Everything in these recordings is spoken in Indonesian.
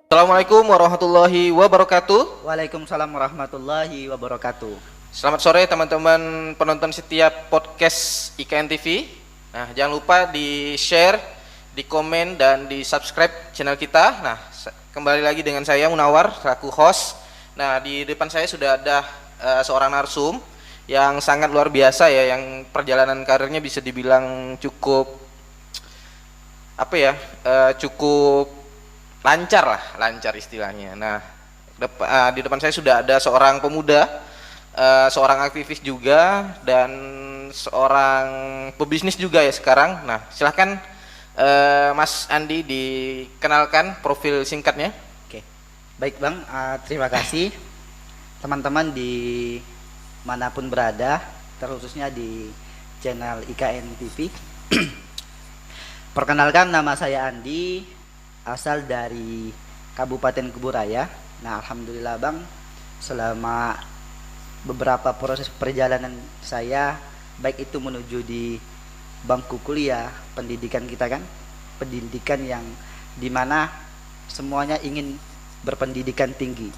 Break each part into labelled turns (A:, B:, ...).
A: Assalamualaikum warahmatullahi wabarakatuh.
B: Waalaikumsalam warahmatullahi wabarakatuh.
A: Selamat sore teman-teman penonton setiap podcast IKN TV. Nah, jangan lupa di-share, di-komen, dan di-subscribe channel kita. Nah, kembali lagi dengan saya Munawar, selaku host. Nah, di depan saya sudah ada seorang narsum yang sangat luar biasa ya, yang perjalanan karirnya bisa dibilang cukup cukup lancar istilahnya. Nah, di depan saya sudah ada seorang pemuda, seorang aktivis juga, dan seorang pebisnis juga ya sekarang. Nah, silahkan Mas Andi dikenalkan profil singkatnya.
B: Oke, baik Bang, terima kasih teman-teman di manapun berada, terkhususnya di channel IKN TV. Perkenalkan, nama saya Andi, asal dari Kabupaten Kuburaya. Nah, alhamdulillah Bang, selama beberapa proses perjalanan saya, baik itu menuju di bangku kuliah, pendidikan kita kan, pendidikan yang dimana semuanya ingin berpendidikan tinggi,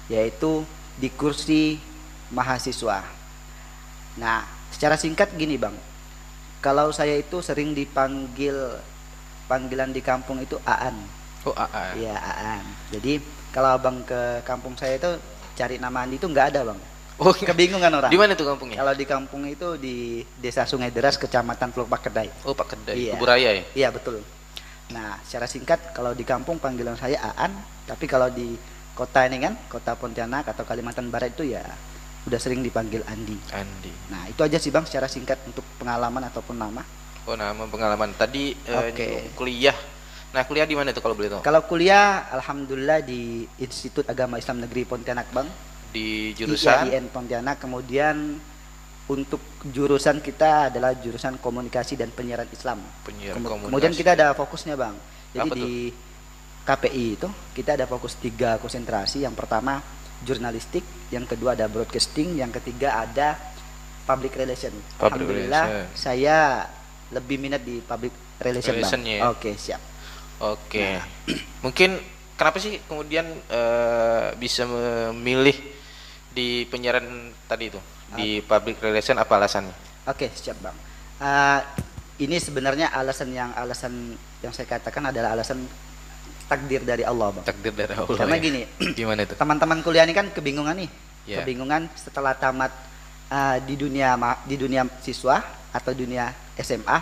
B: yaitu di kursi mahasiswa. Nah, secara singkat gini Bang, kalau saya itu sering panggilan di kampung itu Aan.
A: Oh, Aan.
B: Iya, Aan. Jadi kalau Abang ke kampung saya itu cari nama Andi itu nggak ada Bang.
A: Oh,
B: Kebingungan orang.
A: di mana tuh kampungnya?
B: Kalau di kampung itu di Desa Sungai Deras, Kecamatan Teluk Pakedai.
A: Oh, Pak Kedai,
B: Iya.
A: Kuburaya ya?
B: Iya, betul. Nah, secara singkat kalau di kampung panggilan saya Aan, tapi kalau di kota ini kan, kota Pontianak atau Kalimantan Barat itu ya udah sering dipanggil Andi.
A: Andi.
B: Nah, itu aja sih Bang secara singkat untuk pengalaman ataupun nama.
A: Oh, nama pengalaman. Tadi
B: Oke.
A: kuliah. Nah, kuliah di mana tuh kalau boleh tahu?
B: Kalau kuliah alhamdulillah di Institut Agama Islam Negeri Pontianak Bang.
A: Di jurusan
B: IAIN Pontianak. Kemudian untuk jurusan kita adalah jurusan Komunikasi dan Penyiaran Islam.
A: Komunikasi.
B: Kemudian kita ada fokusnya Bang. Jadi
A: Apa
B: di KPI itu kita ada fokus 3 konsentrasi. Yang pertama jurnalistik, yang kedua ada broadcasting, yang ketiga ada public relation. Alhamdulillah saya lebih minat di public relation Bang.
A: Ya?
B: Oke, siap.
A: Oke. Nah. Mungkin kenapa sih kemudian bisa memilih di penyiaran tadi itu, di public relation, apa alasannya?
B: Oke, siap Bang. Ini sebenarnya alasan yang saya katakan adalah alasan takdir dari Allah Bang.
A: Takdir dari Allah.
B: Karena
A: ya?
B: gini,
A: gimana itu?
B: teman-teman kuliah ini kan kebingungan nih.
A: Yeah.
B: Kebingungan setelah tamat di dunia siswa atau dunia SMA.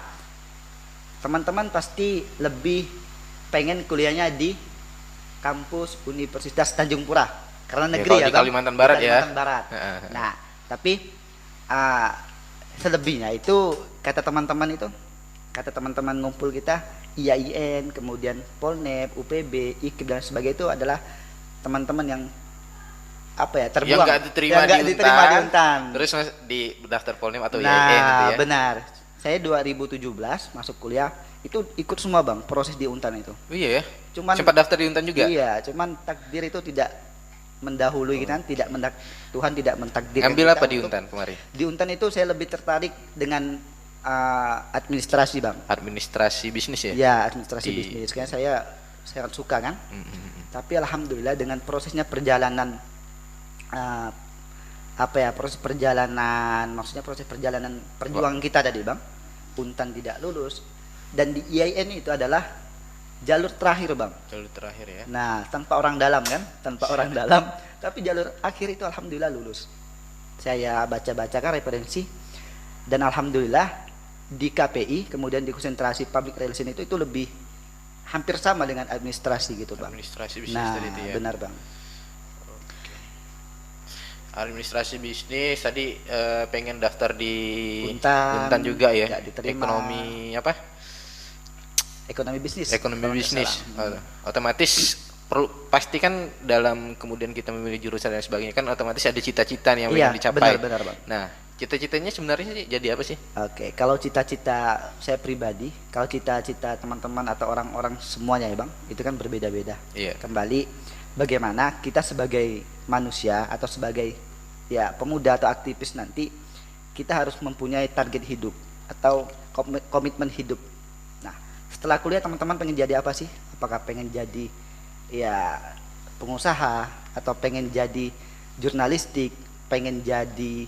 B: Teman-teman pasti lebih pengen kuliahnya di kampus Universitas Tanjung Pura karena negeri ya,
A: di Kalimantan Barat ya.
B: Kalimantan Barat. Nah, tapi selebihnya itu kata teman-teman ngumpul kita IAIN, kemudian Polnep, UPB, IKIP dan sebagainya itu adalah teman-teman yang terbuang,
A: yang nggak diterima di Untan. Terus di daftar Polnep atau IAIN gitu ya.
B: Benar. Saya 2017 masuk kuliah itu ikut semua Bang proses di Untan itu.
A: Iya ya.
B: Cuman
A: sempat daftar di Untan juga.
B: Iya, cuman takdir itu tidak mendahului kita, Tuhan tidak mentakdirkan.
A: Ambil apa di Untan kemarin?
B: Di Untan itu saya lebih tertarik dengan administrasi Bang.
A: Administrasi bisnis ya?
B: Ya, administrasi bisnis. Karena saya sangat suka kan. Tapi alhamdulillah dengan prosesnya perjalanan proses perjalanan perjuangan kita tadi Bang, Untan tidak lulus, dan di IAIN itu adalah jalur terakhir Bang.
A: Jalur terakhir ya.
B: Nah, tanpa orang dalam kan, orang dalam, tapi jalur akhir itu alhamdulillah lulus. Saya baca-bacakan referensi dan alhamdulillah di KPI kemudian di konsentrasi public relation itu lebih hampir sama dengan administrasi gitu Bang.
A: Administrasi bisnis tadi itu ya.
B: Benar Bang.
A: Administrasi bisnis tadi pengen daftar di
B: Untan
A: juga ya. Ekonomi apa?
B: Ekonomi bisnis.
A: Ekonomi bisnis. Otomatis pasti kan dalam kemudian kita memilih jurusan dan sebagainya kan otomatis ada cita-cita yang ingin dicapai.
B: Benar Bang.
A: Nah, cita-citanya sebenarnya jadi apa sih?
B: Oke, kalau cita-cita saya pribadi, kalau cita-cita teman-teman atau orang-orang semuanya ya Bang, itu kan berbeda-beda.
A: Iya.
B: Kembali bagaimana kita sebagai manusia atau sebagai pemuda atau aktivis nanti kita harus mempunyai target hidup atau komitmen hidup. Nah, setelah kuliah teman-teman pengen jadi apa sih? Apakah pengen jadi ya pengusaha atau pengen jadi jurnalistik, pengen jadi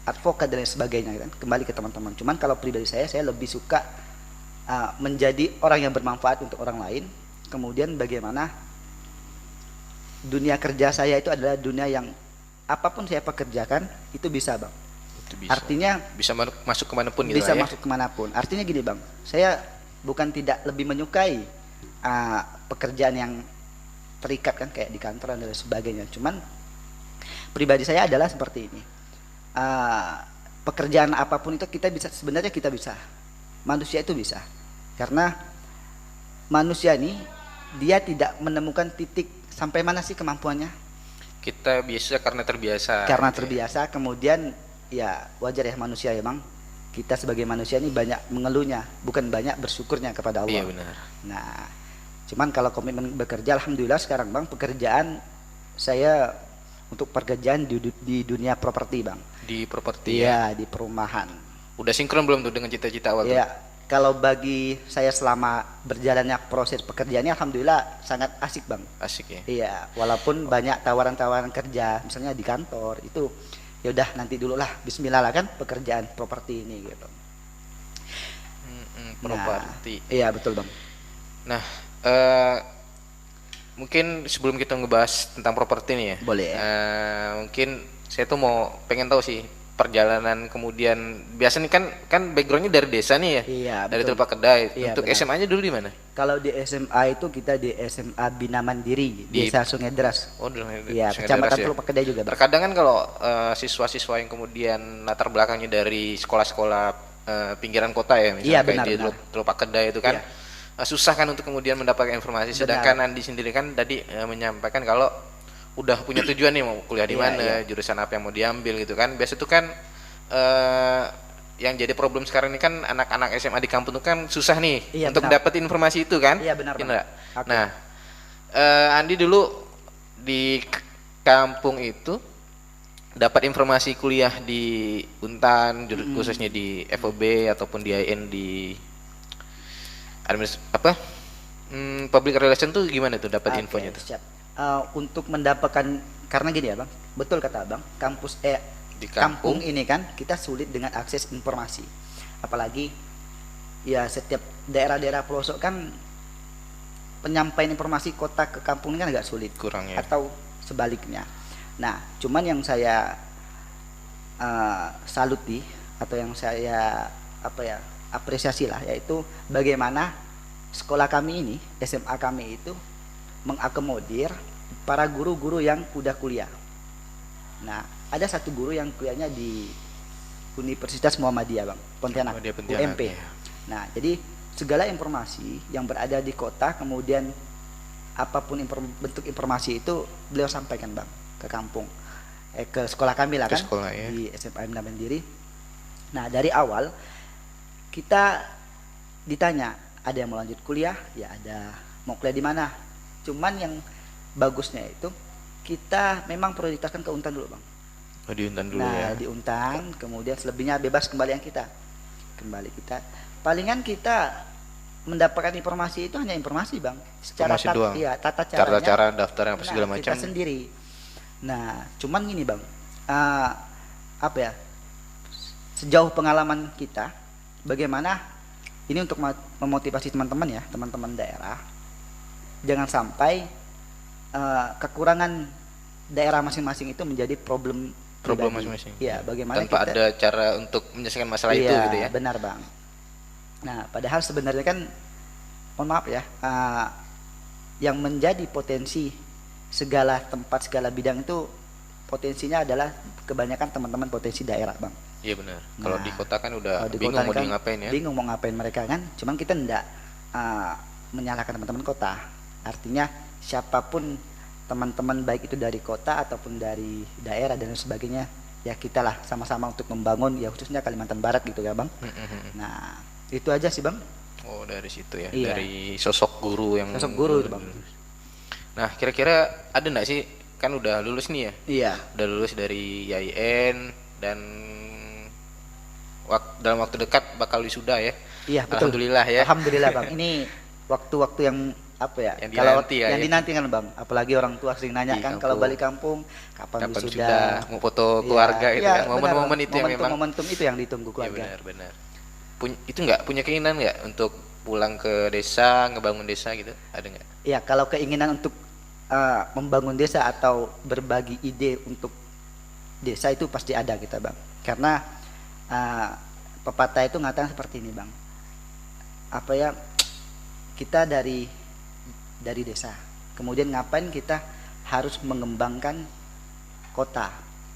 B: advokat dan lain sebagainya kan, kembali ke teman-teman. Cuman kalau pribadi saya lebih suka menjadi orang yang bermanfaat untuk orang lain. Kemudian bagaimana dunia kerja saya itu adalah dunia yang apapun saya pekerjakan itu bisa bang.
A: Itu bisa.
B: Artinya
A: bisa masuk kemanapun gitu
B: bisa
A: lah ya.
B: masuk kemanapun. Artinya gini bang, saya bukan tidak lebih menyukai pekerjaan yang terikat kan kayak di kantor dan lain sebagainya. Cuman pribadi saya adalah seperti ini. Pekerjaan apapun itu kita bisa, sebenarnya kita bisa. Manusia itu bisa. Karena manusia ini dia tidak menemukan titik sampai mana sih kemampuannya.
A: Kita biasa karena terbiasa.
B: Karena
A: gitu ya.
B: terbiasa, kemudian ya wajar ya manusia emang. Kita sebagai manusia ini banyak mengeluhnya, bukan banyak bersyukurnya kepada Allah.
A: Iya benar.
B: Nah, cuman kalau komitmen bekerja, alhamdulillah sekarang bang, pekerjaan saya untuk pekerjaan di dunia properti bang.
A: Di properti ya.
B: Iya, di perumahan.
A: Udah sinkron belum tuh dengan cita-cita awal tuh?
B: Ya, kalau bagi saya selama berjalannya proses pekerjaannya, alhamdulillah sangat asik bang.
A: Asik ya.
B: Iya, walaupun banyak tawaran-tawaran kerja, misalnya di kantor itu, ya udah nanti dulu lah, Bismillah lah kan pekerjaan properti ini gitu.
A: Properti.
B: Nah, iya betul bang.
A: Nah, mungkin sebelum kita ngebahas tentang properti nih ya.
B: Boleh ya.
A: Mungkin saya tuh pengen tahu sih perjalanan kemudian biasanya kan backgroundnya dari desa nih ya.
B: Iya,
A: Dari
B: betul.
A: Teluk Kedai.
B: Iya,
A: Untuk
B: benar.
A: SMA-nya dulu di mana?
B: Kalau di SMA itu kita di SMA Bina Mandiri,
A: Di-
B: Desa Sungai Deras.
A: Oh, dulu
B: Iya, Kecamatan Teluk Pakedai juga bang.
A: Terkadang kan kalau siswa-siswa yang kemudian latar belakangnya dari sekolah-sekolah pinggiran kota ya, misalnya
B: Iya,
A: kayak
B: benar,
A: di
B: benar.
A: Teluk Pakedai itu kan
B: Iya.
A: susah kan untuk kemudian mendapatkan informasi. Sedangkan Andi sendiri kan tadi menyampaikan kalau udah punya tujuan nih mau kuliah di
B: Iya,
A: mana,
B: iya.
A: jurusan apa yang mau diambil gitu kan. Biasa itu kan yang jadi problem sekarang ini kan anak-anak SMA di kampung itu kan susah nih
B: Iya,
A: untuk
B: benar.
A: dapat informasi itu kan.
B: Iya, benar, Bang.
A: nggak?
B: Oke.
A: Nah, Andi dulu di kampung itu dapat informasi kuliah di Untan, khususnya di FOB ataupun di IN di public relation tuh gimana tuh dapat
B: Oke,
A: infonya tuh?
B: siap. Untuk mendapatkan, karena gini ya bang, betul kata abang,
A: Di
B: kampung
A: kampung.
B: ini kan kita sulit dengan akses informasi, apalagi ya setiap daerah-daerah pelosok kan penyampaian informasi kota ke kampung ini kan agak sulit,
A: Kurang ya.
B: atau sebaliknya. Nah, cuman yang saya saluti atau yang saya apresiasi lah, yaitu bagaimana sekolah kami ini, SMA kami itu mengakomodir para guru-guru yang udah kuliah. Nah, ada satu guru yang kuliahnya di Universitas Muhammadiyah bang, Pontianak,
A: Muhammadiyah Pontianak,
B: UMP.
A: ya.
B: Nah, jadi segala informasi yang berada di kota, kemudian apapun bentuk informasi itu beliau sampaikan bang ke kampung, ke sekolah kami lah
A: Ke
B: kan,
A: sekolah, ya.
B: di SMA Bina Mandiri. Nah, dari awal kita ditanya, ada yang mau lanjut kuliah, ya ada, mau kuliah di mana. Cuman yang bagusnya itu kita memang prioritaskan ke Untan dulu bang.
A: Oh, di Untan dulu
B: Nah,
A: ya.
B: di Untan, kemudian selebihnya bebas kembali yang kita. Palingan kita mendapatkan informasi itu hanya informasi bang. Secara
A: Informasi doang.
B: iya, tata caranya.
A: Cara daftar apa segala
B: Nah,
A: macam.
B: kita sendiri. Nah, cuman gini bang, sejauh pengalaman kita, bagaimana ini untuk memotivasi teman-teman ya, teman-teman daerah, jangan sampai kekurangan daerah masing-masing itu menjadi problem pribadi.
A: masing-masing.
B: Iya, bagaimana
A: tanpa
B: kita,
A: ada cara untuk menyelesaikan masalah itu
B: iya,
A: gitu ya.
B: benar bang. Nah, padahal sebenarnya kan, mohon maaf ya, yang menjadi potensi segala tempat, segala bidang itu potensinya adalah kebanyakan teman-teman potensi daerah bang.
A: Iya benar. Kalau
B: Nah,
A: di kota kan udah
B: Kalau di
A: bingung
B: kota
A: mau
B: kan
A: di ngapain ya.
B: bingung mau ngapain mereka kan, cuman kita enggak menyalahkan teman-teman kota. Artinya siapapun teman-teman, baik itu dari kota ataupun dari daerah dan sebagainya, ya kita lah sama-sama untuk membangun, ya khususnya Kalimantan Barat gitu ya bang. Nah, itu aja sih bang.
A: Oh, dari situ ya.
B: Iya.
A: Dari sosok guru yang
B: Sosok guru itu bang.
A: Nah, kira-kira ada nggak sih, kan udah lulus nih ya?
B: Iya.
A: Udah lulus dari YIN dan dalam waktu dekat bakal wisuda ya.
B: Iya betul.
A: Alhamdulillah ya.
B: Alhamdulillah bang. Ini waktu-waktu yang apa ya?
A: Yang
B: Kalau
A: dinanti ya,
B: yang
A: ya.
B: dinanti kan Bang, apalagi orang tua sering nanya
A: Di
B: kan kalau
A: kampung.
B: balik kampung kapan
A: Kapan
B: wisuda,
A: sudah mau foto
B: Iya,
A: keluarga gitu
B: iya,
A: kan.
B: benar,
A: Momen-momen
B: Bang.
A: itu yang memang
B: Momentum itu yang ditunggu
A: iya
B: keluarga.
A: benar-benar. Itu nggak punya keinginan nggak untuk pulang ke desa, ngebangun desa gitu? Ada nggak?
B: Iya, kalau keinginan untuk membangun desa atau berbagi ide untuk desa itu pasti ada kita Bang. Karena pepatah itu ngatakan seperti ini Bang. Apa ya, kita dari desa. Kemudian ngapain kita harus mengembangkan kota,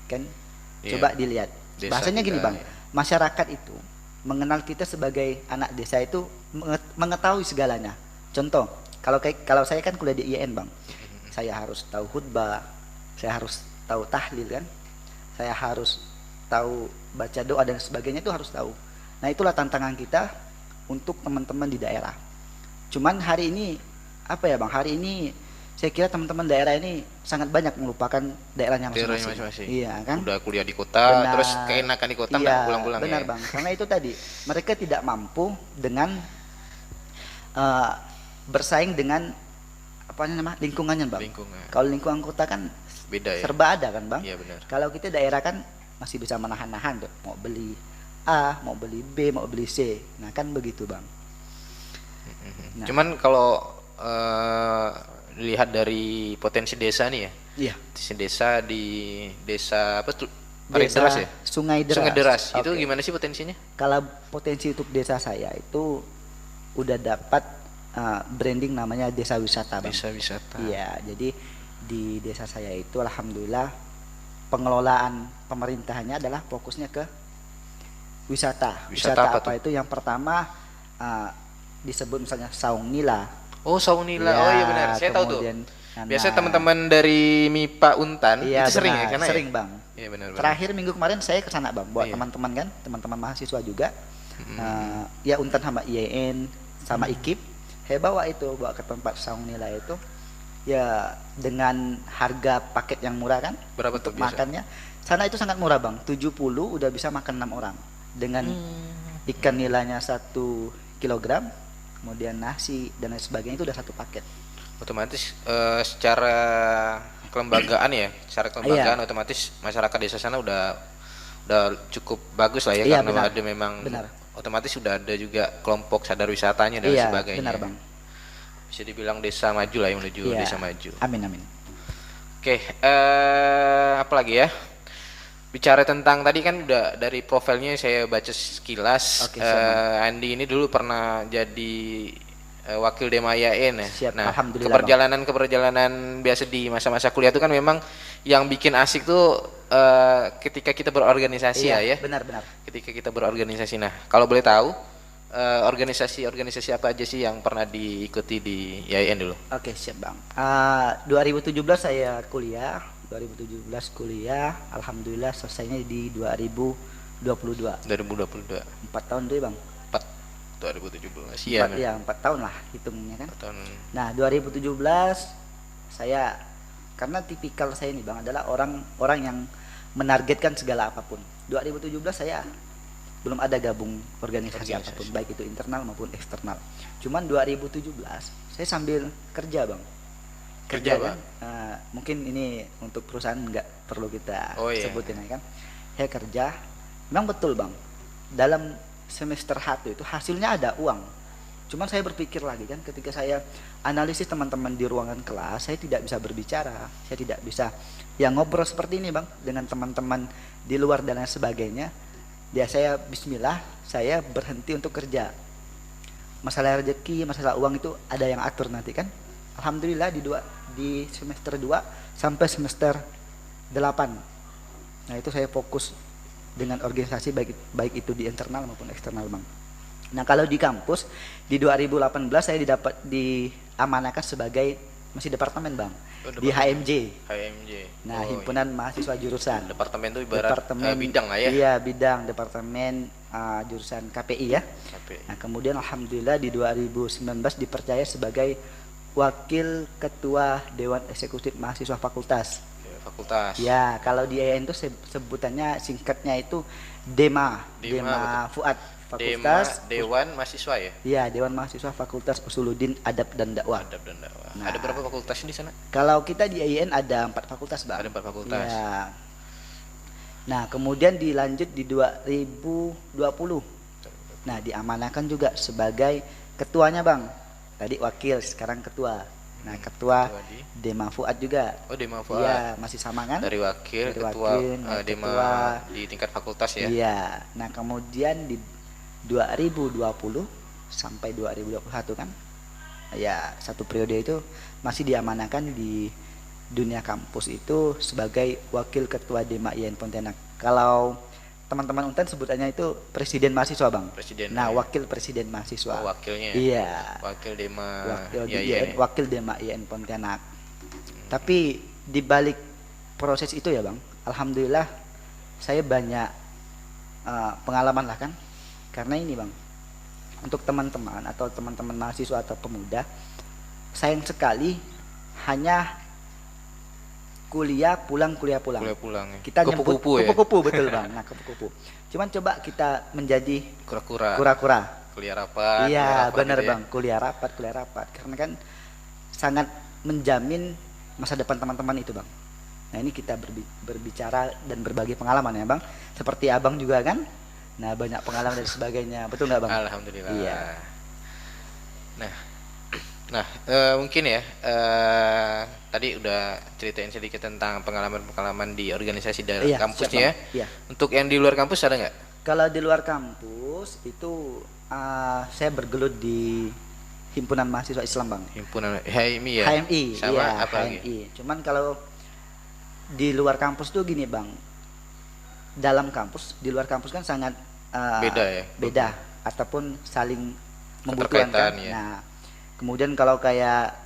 B: kan?
A: Iya.
B: Coba dilihat.
A: Desa
B: Bahasanya
A: kita,
B: gini Bang,
A: ya.
B: masyarakat itu mengenal kita sebagai anak desa itu mengetahui segalanya. Contoh, kalau saya kan kuliah di IAIN Bang, saya harus tahu khutbah, saya harus tahu tahlil kan, saya harus tahu baca doa dan sebagainya itu harus tahu. Nah itulah tantangan kita untuk teman-teman di daerah. Cuman hari ini apa ya Bang? Hari ini saya kira teman-teman daerah ini sangat banyak melupakan daerahnya
A: Daerahnya
B: masing-masing.
A: masing-masing.
B: Iya kan?
A: Udah kuliah di kota,
B: Benar.
A: terus keenakan di kota
B: Iya,
A: nggak pulang-pulang
B: benar
A: ya.
B: Bang. Karena itu tadi mereka tidak mampu dengan eh, bersaing dengan apa namanya lingkungannya Bang.
A: Lingkungan.
B: Kalau lingkungan kota kan
A: Beda ya.
B: serba ada kan Bang.
A: Iya benar.
B: Kalau kita daerah kan masih bisa menahan-nahan tuh, mau beli A, mau beli B, mau beli C. Nah kan begitu Bang. Nah.
A: Cuman kalau dilihat dari potensi desa nih ya,
B: Iya.
A: potensi desa di desa apa tuh?
B: Desa
A: Deras ya?
B: Sungai Deras.
A: Sungai Deras. Itu
B: Oke.
A: gimana sih potensinya?
B: Kalau potensi untuk desa saya itu udah dapat branding namanya desa wisata Bang.
A: Desa wisata.
B: Iya, jadi di desa saya itu alhamdulillah pengelolaan pemerintahannya adalah fokusnya ke wisata.
A: Wisata apa tuh?
B: itu? Yang pertama disebut misalnya Saung Nila.
A: Oh, Saung Nila.
B: Ya,
A: Oh iya benar. Saya tahu tuh.
B: kemudian,
A: Biasanya
B: nah,
A: teman-teman dari MIPA Untan
B: iya,
A: itu sering ya
B: benar,
A: karena
B: sering Bang.
A: Iya benar.
B: Terakhir minggu kemarin saya ke sana Bang, buat
A: Iya.
B: teman-teman kan, teman-teman mahasiswa juga. Ya Untan sama IAIN sama IKIP. Saya bawa ke tempat Saung Nila itu. Ya dengan harga paket yang murah kan.
A: Berapa tuh
B: untuk
A: biasa?
B: makannya. Sana itu sangat murah Bang, 70 udah bisa makan 6 orang. Dengan ikan nilainya 1 kilogram, kemudian nasi dan lain sebagainya itu udah satu paket.
A: Otomatis secara kelembagaan ya, secara kelembagaan otomatis masyarakat desa sana udah cukup bagus lah ya,
B: Iya,
A: karena
B: benar.
A: ada memang
B: Benar.
A: otomatis sudah ada juga kelompok sadar wisatanya dan
B: Iya,
A: sebagainya.
B: benar Bang.
A: Bisa dibilang desa maju lah, yang menuju
B: Iya.
A: desa maju.
B: Amin amin.
A: Oke, apa lagi ya? Bicara tentang tadi kan udah dari profilnya saya baca sekilas.
B: Oke, siap,
A: Andi ini dulu pernah jadi wakil Demayain ya.
B: Siap,
A: Nah,
B: alhamdulillah,
A: keperjalanan biasa di masa-masa kuliah itu kan memang yang bikin asik tuh ketika kita berorganisasi
B: Iya,
A: ya.
B: benar-benar.
A: Ketika kita berorganisasi. Nah, kalau boleh tahu organisasi apa aja sih yang pernah diikuti di YAIN dulu?
B: Oke, siap Bang. 2017 saya kuliah, 2017 kuliah, alhamdulillah selesainya di 2022.
A: 2022.
B: 4 tahun dulu Bang.
A: 2017. Iya.
B: 4 tahun lah hitungnya kan.
A: 4 tahun.
B: Nah, 2017 saya karena tipikal saya ini Bang adalah orang yang menargetkan segala apapun. 2017 saya belum ada gabung organisasi apapun, baik itu internal maupun eksternal. Cuman 2017 saya sambil kerja Bang.
A: Kerja,
B: kan? Mungkin ini untuk perusahaan nggak perlu kita sebutin ya kan. Saya kerja, memang betul Bang. Dalam semester 1 itu hasilnya ada uang. Cuman saya berpikir lagi kan, ketika saya analisis teman-teman di ruangan kelas, saya tidak bisa berbicara, saya tidak bisa ngobrol seperti ini Bang dengan teman-teman di luar dan lain sebagainya. Ya saya bismillah, saya berhenti untuk kerja. Masalah rezeki, masalah uang itu ada yang atur nanti kan. Alhamdulillah di semester 2 sampai semester 8. Nah, itu saya fokus dengan organisasi baik itu di internal maupun eksternal Bang. Nah, kalau di kampus di 2018 saya diamanahkan sebagai masih departemen Bang. Di HMJ. Nah, himpunan mahasiswa jurusan.
A: Departemen itu ibarat bidang lah ya.
B: Iya, bidang departemen jurusan KPI ya.
A: KPI.
B: Nah, kemudian alhamdulillah di 2019 dipercaya sebagai wakil ketua Dewan Eksekutif Mahasiswa Fakultas.
A: Fakultas.
B: Ya, kalau di IAIN itu sebutannya singkatnya itu DEMA Fuad. Fakultas
A: Dewan Mahasiswa ya?
B: Iya, Dewan Mahasiswa Fakultas Usuluddin Adab dan Dakwah.
A: Adab dan dakwah.
B: Nah.
A: Ada berapa fakultas di sana?
B: Kalau kita di IAIN ada 4 fakultas, Bang.
A: Ada 4 fakultas.
B: Iya. Nah, kemudian dilanjut di 2020. Nah, diamanahkan juga sebagai ketuanya, Bang. Tadi wakil, sekarang ketua. Nah, ketua
A: di
B: Dema Fuad juga.
A: Oh, Dema Fuad.
B: Iya, masih sama kan?
A: Dari wakil,
B: Dari
A: ketua
B: wakil,
A: Dema
B: ketua.
A: di tingkat fakultas ya.
B: Iya. Nah, kemudian di 2020 sampai 2021 kan, ya satu periode itu masih diamanahkan di dunia kampus itu sebagai wakil ketua Dema IAIN Pontianak. Kalau teman-teman Untan sebutannya itu presiden mahasiswa, Bang.
A: Presiden.
B: Nah,
A: ya.
B: wakil presiden mahasiswa.
A: Oh, wakilnya.
B: Iya.
A: Wakil Dema
B: Wakil di
A: IAIN.
B: IAIN, wakil Dema IAIN Pontianak. Tapi di balik proses itu ya, Bang, alhamdulillah saya banyak pengalaman lah kan. Karena ini, Bang, untuk teman-teman atau teman-teman mahasiswa atau pemuda, sayang sekali hanya kuliah pulang.
A: Kuliah pulang ya.
B: Kita nyebut
A: kupu-kupu ya.
B: kupu-kupu, betul, Bang. Nah, kupu-kupu. Cuman coba kita menjadi
A: Kura-kura.
B: kura-kura.
A: Kuliah rapat.
B: Iya, benar,
A: gitu ya.
B: Bang. Kuliah rapat. Karena kan sangat menjamin masa depan teman-teman itu, Bang. Nah, ini kita berbicara dan berbagi pengalaman ya, Bang. Seperti Abang juga kan. Nah, banyak pengalaman dan sebagainya. Betul nggak, Bang?
A: Alhamdulillah.
B: Iya.
A: Nah, mungkin ya tadi udah ceritain sedikit tentang pengalaman di organisasi dari
B: Iya,
A: kampusnya
B: siap,
A: ya.
B: Bang. Iya.
A: Untuk yang di luar kampus ada nggak?
B: Kalau di luar kampus itu saya bergelut di Himpunan Mahasiswa Islam, Bang.
A: Himpunan HMI ya.
B: HMI,
A: Sama
B: iya,
A: apa lagi?
B: HMI. Cuman kalau di luar kampus tuh gini, Bang. Dalam kampus, di luar kampus kan sangat
A: Beda ya?
B: Beda ataupun saling membutuhkan
A: Keterkaitan,
B: kan.
A: ya.
B: Nah, kemudian kalau kayak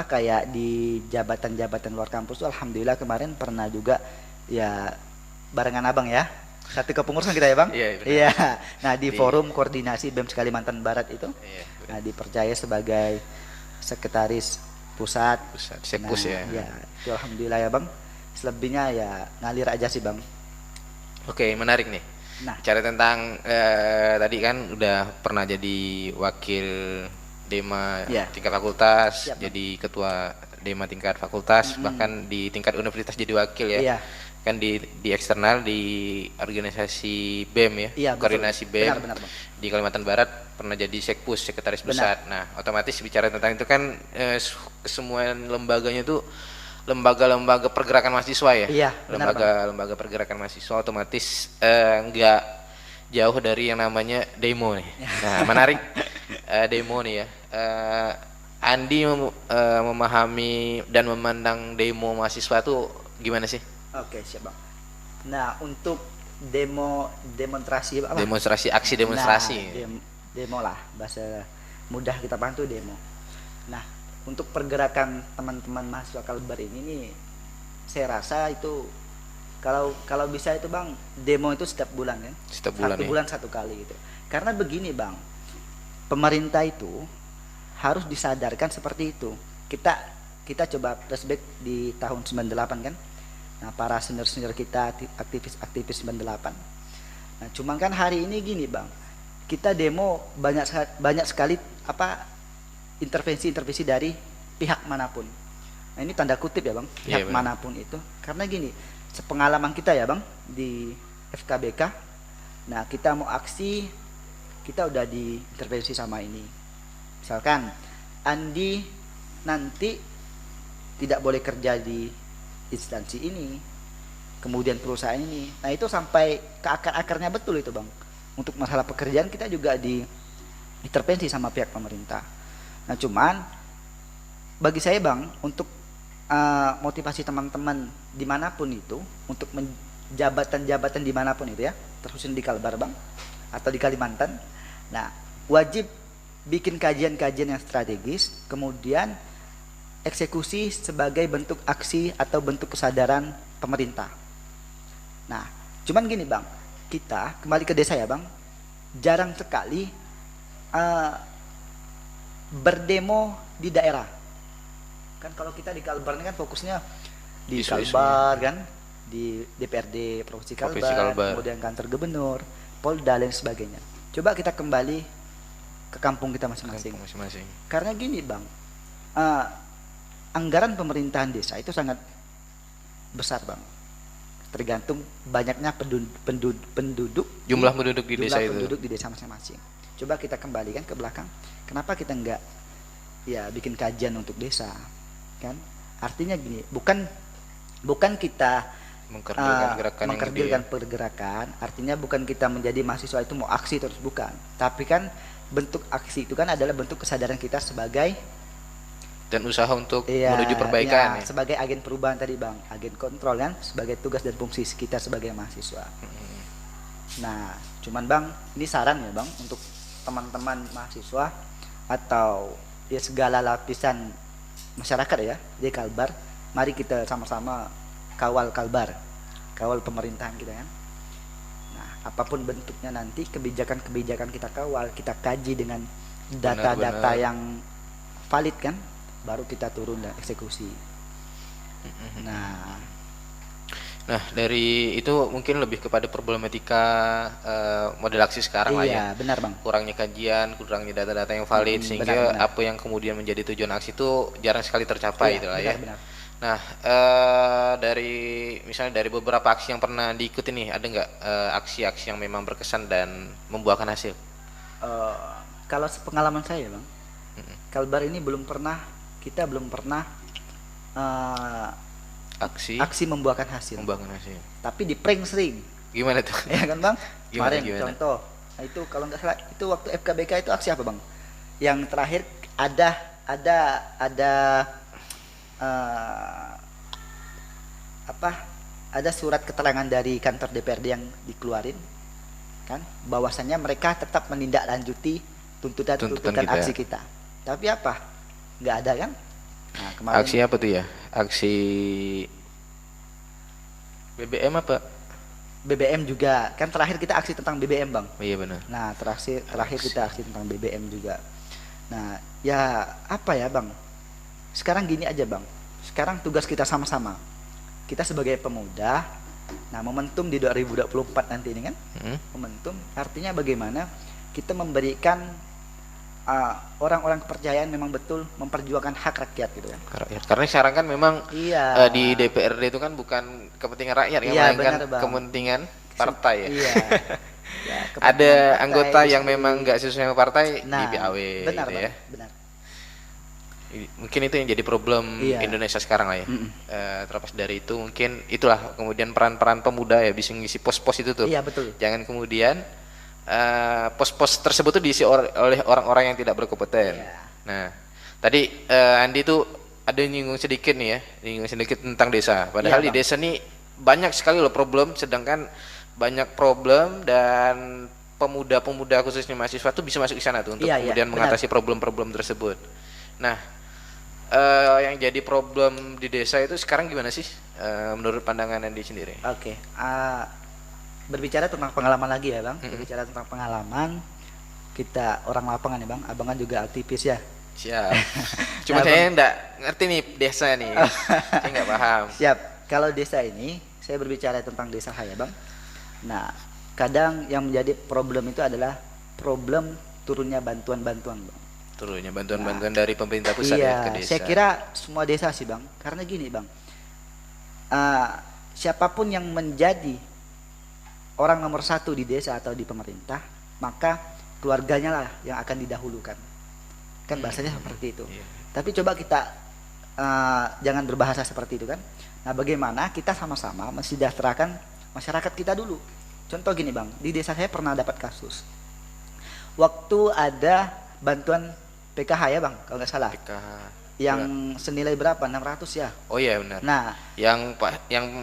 B: kayak di jabatan-jabatan luar kampus tuh alhamdulillah kemarin pernah juga ya barengan Abang ya. Satu kepengurusan kita ya, Bang?
A: Iya, benar.
B: Iya. Nah, di forum koordinasi BEM Kalimantan Barat itu.
A: Iya,
B: Nah, dipercaya sebagai sekretaris pusat.
A: Sekpus
B: Nah,
A: ya.
B: Ya, itu alhamdulillah ya, Bang. Selebihnya ya ngalir aja sih, Bang.
A: Oke, menarik nih.
B: Nah,
A: Cara tentang tadi kan udah pernah jadi wakil Dema
B: Iya.
A: tingkat fakultas,
B: Siap, Bang.
A: jadi ketua Dema tingkat fakultas, bahkan di tingkat universitas jadi wakil ya.
B: Iya.
A: Kan di eksternal di organisasi BEM ya,
B: Iya, betul.
A: koordinasi BEM
B: Benar, Bang.
A: di Kalimantan Barat pernah jadi sekpus, sekretaris
B: Benar.
A: pusat. Nah, otomatis bicara tentang itu kan semua lembaganya itu lembaga-lembaga pergerakan mahasiswa ya.
B: Iya, benar,
A: lembaga pergerakan mahasiswa otomatis nggak jauh dari yang namanya demo nih. Nah, menarik demo nih ya. Andi memahami dan memandang demo mahasiswa tuh gimana sih?
B: Oke, siap, Bang. Nah, untuk demonstrasi apa?
A: Demonstrasi, aksi demonstrasi.
B: Nah, demo lah, bahasa mudah kita paham tuh demo. Nah, untuk pergerakan teman-teman mahasiswa Kalbar ini nih, saya rasa itu kalau bisa itu, Bang, demo itu setiap bulan kan?
A: Setiap bulan
B: Satu
A: ya.
B: bulan satu kali gitu. Karena begini, Bang, pemerintah itu harus disadarkan seperti itu. Kita coba flashback di tahun 98 kan. Nah, para senior-senior kita aktivis 98. Nah, cuman kan hari ini gini, Bang. Kita demo banyak sekali intervensi dari pihak manapun. Nah, ini tanda kutip ya, Bang, pihak
A: Iya, benar.
B: manapun itu. Karena gini, sepengalaman kita ya, Bang, di FKBK. Nah, kita mau aksi, kita udah diintervensi sama ini. Misalkan Andi nanti tidak boleh kerja di instansi ini, kemudian perusahaan ini. Nah, itu sampai ke akar-akarnya betul itu, Bang. Untuk masalah pekerjaan kita juga diintervensi sama pihak pemerintah. Nah, cuman bagi saya, Bang, untuk motivasi teman-teman dimanapun itu untuk jabatan-jabatan dimanapun itu ya, terkhusus di Kalbar, Bang, atau di Kalimantan. Nah, wajib bikin kajian-kajian yang strategis, kemudian eksekusi sebagai bentuk aksi atau bentuk kesadaran pemerintah. Nah, cuman gini, Bang, kita kembali ke desa ya, Bang, jarang sekali berdemo di daerah. Kan kalau kita di Kalbar ini kan fokusnya di
A: Isu-isu.
B: Kalbar kan, di DPRD Provinsi Kalbar,
A: Kalbar.
B: kemudian kantor gubernur. Polda dan sebagainya. Coba kita kembali ke kampung kita masing-masing.
A: Kampung masing-masing.
B: Karena gini bang, eh, anggaran pemerintahan desa itu sangat besar bang, tergantung banyaknya penduduk,
A: Jumlah penduduk di desa
B: jumlah
A: itu.
B: penduduk di desa masing-masing. Coba kita kembalikan ke belakang, kenapa kita enggak ya bikin kajian untuk desa, kan? Artinya gini, bukan kita
A: Mengkerdilkan gerakan
B: mengkerdilkan pergerakan, artinya bukan kita menjadi mahasiswa itu mau aksi terus, bukan, tapi kan bentuk aksi itu kan adalah bentuk kesadaran kita sebagai
A: dan usaha untuk
B: iya,
A: menuju perbaikan ya.
B: sebagai agen perubahan tadi bang, agen kontrol kan, sebagai tugas dan fungsi kita sebagai mahasiswa. Nah cuman bang, ini saran ya bang untuk teman-teman mahasiswa atau ya segala lapisan masyarakat ya di Kalbar, mari kita sama-sama kawal Kalbar, kawal pemerintahan kita kan. Nah apapun bentuknya nanti, kebijakan-kebijakan kita kawal, kita kaji dengan data-data
A: Benar-benar.
B: yang valid kan, baru kita turun dan eksekusi.
A: Nah dari itu mungkin lebih kepada problematika model aksi sekarang lah ya.
B: Iya benar bang.
A: Kurangnya kajian, kurangnya data-data yang valid, sehingga
B: benar.
A: apa yang kemudian menjadi tujuan aksi itu jarang sekali tercapai
B: Iya,
A: gitu lah ya.
B: benar.
A: Nah dari misalnya dari beberapa aksi yang pernah diikuti nih, ada nggak aksi-aksi yang memang berkesan dan membuahkan hasil?
B: Kalau sepengalaman saya bang, Kalbar ini kita belum pernah aksi membuahkan hasil.
A: Membuahkan hasil.
B: Tapi di prank sering.
A: Gimana tuh?
B: Ya kan bang?
A: Gimana?
B: Contoh, nah itu kalau nggak salah itu waktu FKBK itu aksi apa bang? Yang terakhir ada ada surat keterangan dari kantor DPRD yang dikeluarin kan, bahwasannya mereka tetap menindaklanjuti tuntutan
A: kita.
B: aksi kita. Tapi apa? Nggak ada kan? Nah, kemarin
A: Aksi apa tuh ya? Aksi BBM apa?
B: BBM juga kan, terakhir kita aksi tentang BBM bang.
A: Oh, iya benar.
B: Nah terakhir kita aksi tentang BBM juga. Nah ya apa ya bang, sekarang gini aja bang, sekarang tugas kita sama-sama, kita sebagai pemuda. Nah momentum di 2024 nanti ini kan, momentum artinya bagaimana kita memberikan orang-orang kepercayaan memang betul memperjuangkan hak rakyat gitu kan.
A: Karena sekarang kan memang
B: Iya.
A: di DPRD itu kan bukan kepentingan rakyat,
B: Iya,
A: melainkan
B: benar, Bang.
A: kepentingan partai ya.
B: Iya. Ya, kepentingan
A: Ada
B: partai
A: anggota
B: itu
A: yang
B: sendiri.
A: memang nggak sesuai sama partai
B: Nah,
A: di PAW
B: benar
A: gitu
B: bang,
A: ya.
B: benar.
A: Mungkin itu yang jadi problem
B: Iya.
A: Indonesia sekarang lah ya. Terlepas dari itu mungkin itulah kemudian peran-peran pemuda ya, bisa ngisi pos-pos itu tuh.
B: Iya betul.
A: Jangan kemudian pos-pos tersebut tuh diisi oleh orang-orang yang tidak berkompeten.
B: Iya.
A: Nah, tadi Andi tuh ada nyinggung sedikit nih ya, nyinggung sedikit tentang desa. Padahal
B: Iya,
A: di
B: Bang.
A: desa nih banyak sekali loh problem, sedangkan banyak problem dan pemuda-pemuda khususnya mahasiswa tuh bisa masuk ke sana tuh untuk
B: Iya,
A: kemudian
B: benar.
A: mengatasi problem-problem tersebut. Nah, yang jadi problem di desa itu sekarang gimana sih menurut pandangan Andi sendiri?
B: Oke, berbicara tentang pengalaman lagi ya bang, berbicara tentang pengalaman, kita orang lapangan ya bang, abangan juga aktivis ya.
A: Siap. Cuma
B: Nah,
A: saya enggak ngerti nih desa nih. Saya enggak paham.
B: Siap, kalau desa ini, saya berbicara tentang desa saya bang. Nah, kadang yang menjadi problem itu adalah problem turunnya bantuan-bantuan bang.
A: Turunnya bantuan-bantuan dari pemerintah pusat ya ke
B: Iya,
A: desa.
B: saya kira semua desa sih bang, karena gini bang, siapapun yang menjadi orang nomor satu di desa atau di pemerintah, maka keluarganya lah yang akan didahulukan, kan bahasanya seperti itu.
A: Iya.
B: Tapi coba kita jangan berbahasa seperti itu kan. Nah bagaimana kita sama-sama mensejahterakan masyarakat kita dulu. Contoh gini bang, di desa saya pernah dapat kasus waktu ada bantuan PKH ya bang, kalau nggak salah,
A: PKH.
B: yang senilai berapa, 600 ya.
A: Oh iya benar.
B: Nah
A: yang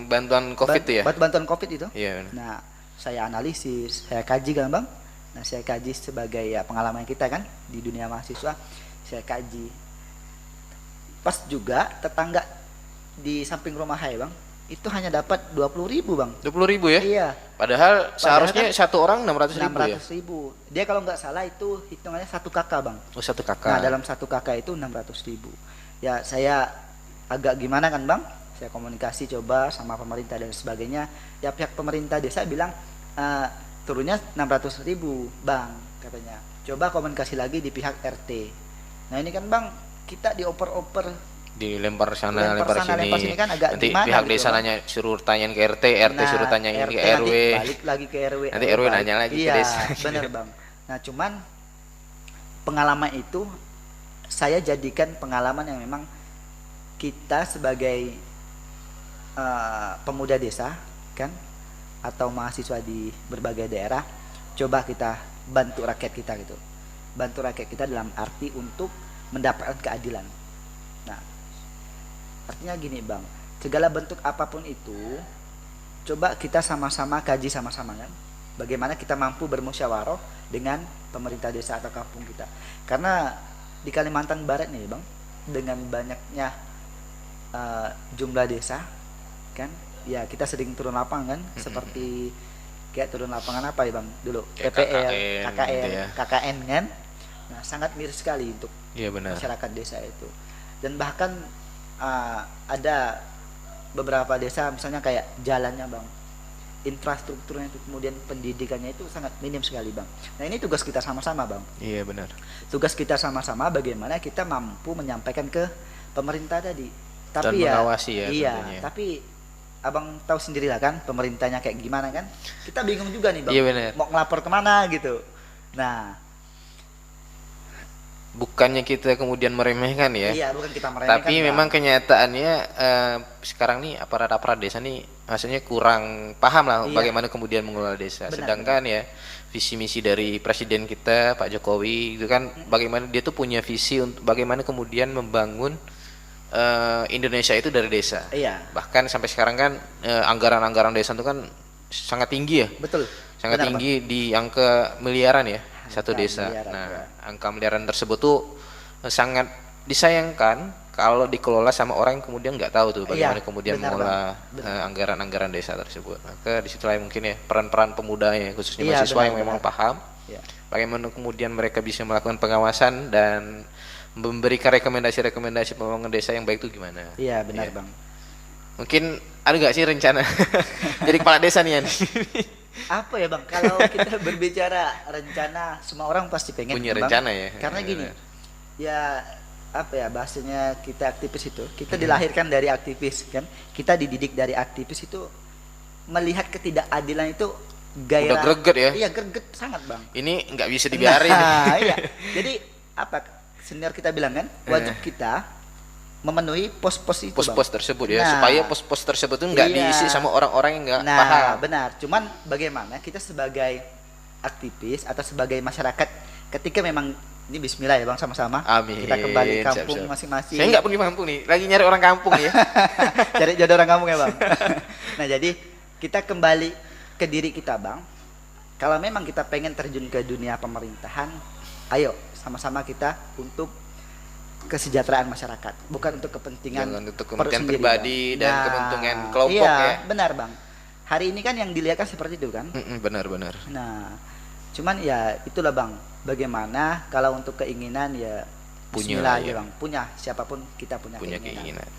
A: bantuan Covid itu ya?
B: bantuan Covid itu.
A: Iya benar.
B: Nah saya analisis, saya kaji kan bang. Nah saya kaji sebagai ya pengalaman kita kan di dunia mahasiswa, saya kaji. Pas juga tetangga di samping rumah saya bang, itu hanya dapat 20.000 bang.
A: 20.000 ya?
B: Iya.
A: Padahal seharusnya
B: kan
A: satu orang 600.000 ya?
B: 600.000. Dia kalau nggak salah itu hitungannya satu kakak bang.
A: Oh satu kakak.
B: Nah dalam satu kakak itu 600.000. Ya saya agak gimana kan bang, saya komunikasi coba sama pemerintah dan sebagainya. Ya pihak pemerintah desa bilang turunnya 600.000 bang katanya. Coba komunikasi lagi di pihak RT. Nah ini kan bang, kita dioper-oper,
A: dilempar sana lempar
B: lempar sini kan agak
A: nanti
B: gimana
A: pihak
B: gitu,
A: desa
B: Bang.
A: nanya, suruh tanyain ke RT, RT suruh tanyain
B: RT
A: ke
B: nanti
A: RW,
B: balik lagi ke RW,
A: nanti RW
B: balik.
A: nanya lagi ke
B: Iya,
A: desa.
B: bener bang. Nah cuman pengalaman itu saya jadikan pengalaman yang memang kita sebagai pemuda desa kan, atau mahasiswa di berbagai daerah, coba kita bantu rakyat kita gitu, bantu rakyat kita dalam arti untuk mendapatkan keadilan. Nah artinya gini bang, segala bentuk apapun itu coba kita sama-sama kaji sama-sama kan, bagaimana kita mampu bermusyawarah dengan pemerintah desa atau kampung kita. Karena di Kalimantan Barat nih bang, dengan banyaknya jumlah desa kan, ya kita sering turun lapangan kan, seperti kayak turun lapangan apa ya bang dulu,
A: Kayak
B: PPL,
A: KKN
B: KKN,
A: gitu ya.
B: KKN kan. Nah sangat miris sekali untuk
A: Iya benar.
B: masyarakat desa itu. Dan bahkan ada beberapa desa misalnya kayak jalannya bang, infrastrukturnya itu, kemudian pendidikannya itu sangat minim sekali bang. Nah ini tugas kita sama-sama bang,
A: Iya benar.
B: tugas kita sama-sama bagaimana kita mampu menyampaikan ke pemerintah tadi.
A: Dan
B: Tapi ya
A: mengawasi ya
B: iya
A: tentunya.
B: tapi abang tahu sendirilah kan pemerintahnya kayak gimana kan, kita bingung juga nih bang,
A: Iya benar.
B: mau ngelapor kemana gitu. Nah
A: Bukannya kita kemudian meremehkan ya,
B: iya bukan kita meremehkan
A: tapi
B: Bang.
A: memang kenyataannya sekarang nih aparat desa nih maksudnya kurang paham lah
B: Iya.
A: bagaimana kemudian mengelola desa.
B: Benar,
A: Sedangkan ya visi misi dari presiden kita Pak Jokowi itu kan bagaimana dia tuh punya visi untuk bagaimana kemudian membangun Indonesia itu dari desa.
B: Iya
A: Bahkan sampai sekarang kan anggaran-anggaran desa itu kan sangat tinggi ya,
B: betul,
A: sangat
B: benar,
A: tinggi di angka miliaran ya satu
B: Angka
A: desa.
B: miliaran,
A: Nah,
B: ya.
A: angka miliaran tersebut tuh sangat disayangkan kalau dikelola sama orang yang kemudian nggak tahu tuh bagaimana
B: Iya,
A: kemudian
B: benar,
A: mengelola
B: Bang.
A: anggaran-anggaran desa tersebut. Maka disitulah mungkin ya peran-peran pemudanya khususnya
B: Iya,
A: mahasiswa
B: benar,
A: yang memang
B: benar.
A: paham
B: Iya.
A: bagaimana kemudian mereka bisa melakukan pengawasan dan memberikan rekomendasi-rekomendasi pembangunan desa yang baik itu gimana.
B: Iya benar
A: Iya.
B: bang.
A: Mungkin ada nggak sih rencana jadi kepala desa nih Yan?
B: Apa ya bang, kalau kita berbicara rencana, semua orang pasti pengen
A: Punya
B: Bang.
A: rencana ya?
B: Karena
A: Iya,
B: gini,
A: benar.
B: ya apa ya bahasanya, kita aktivis itu, kita dilahirkan dari aktivis kan, kita dididik dari aktivis itu, melihat ketidakadilan itu gairah.
A: Udah greget ya?
B: Iya greget sangat bang.
A: Ini nggak bisa dibiarin.
B: Nah, iya. Jadi apa senior kita bilang kan, wajib kita memenuhi pos-pos itu
A: Pos-pos
B: bang.
A: tersebut ya,
B: Nah,
A: supaya pos-pos tersebut itu nggak
B: iya.
A: diisi sama orang-orang yang nggak
B: Nah,
A: paham.
B: benar. Cuman bagaimana kita sebagai aktivis atau sebagai masyarakat, ketika memang ini Bismillah ya bang, sama-sama
A: Amin.
B: kita kembali
A: Siap,
B: kampung
A: siap.
B: masing-masing.
A: Saya nggak punya mampu nih, lagi nyari orang kampung ya.
B: Cari jodoh orang kampung ya bang. Nah jadi kita kembali ke diri kita bang. Kalau memang kita pengen terjun ke dunia pemerintahan, ayo sama-sama kita untuk kesejahteraan masyarakat, bukan untuk kepentingan
A: Jangan untuk
B: perut
A: kepentingan
B: sendiri,
A: pribadi
B: Bang.
A: dan
B: Nah,
A: kepentingan kelompok
B: iya,
A: ya.
B: benar bang. Hari ini kan yang dilihat kan seperti itu kan.
A: Benar-benar.
B: Nah, cuman ya itulah bang. Bagaimana kalau untuk keinginan ya
A: Punya
B: Bismillah
A: lah,
B: aja
A: ya.
B: bang. Punya siapapun kita punya
A: Keinginan.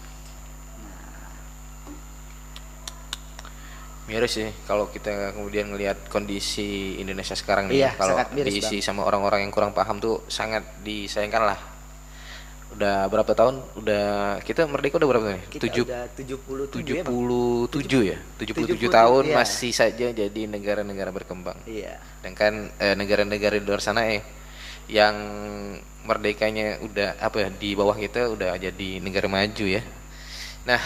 A: Miris sih kalau kita kemudian ngelihat kondisi Indonesia sekarang nih.
B: Iya,
A: Kalau
B: sangat miris,
A: diisi sama orang-orang yang kurang paham tuh sangat disayangkan lah. Udah berapa tahun? Udah kita merdeka udah berapa nih?
B: Kita udah 77 ya bang.
A: 77 ya? 77
B: 77,
A: tahun
B: iya.
A: masih saja jadi negara-negara berkembang.
B: Iya.
A: Sedangkan negara-negara di luar sana yang merdekanya udah apa ya di bawah kita udah jadi negara maju ya. Nah,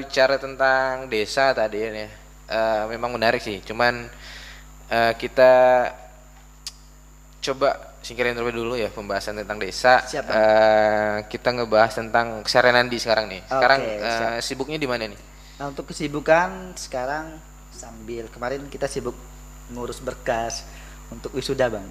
A: bicara tentang desa tadi ya, memang menarik sih. Cuman kita coba singkirin terlebih dulu ya pembahasan tentang desa.
B: Siap, Bang.
A: Kita ngebahas tentang keseharian Andi sekarang nih. Sekarang
B: Oke, siap.
A: sibuknya di mana nih?
B: Nah untuk kesibukan sekarang, sambil kemarin kita sibuk ngurus berkas untuk wisuda bang.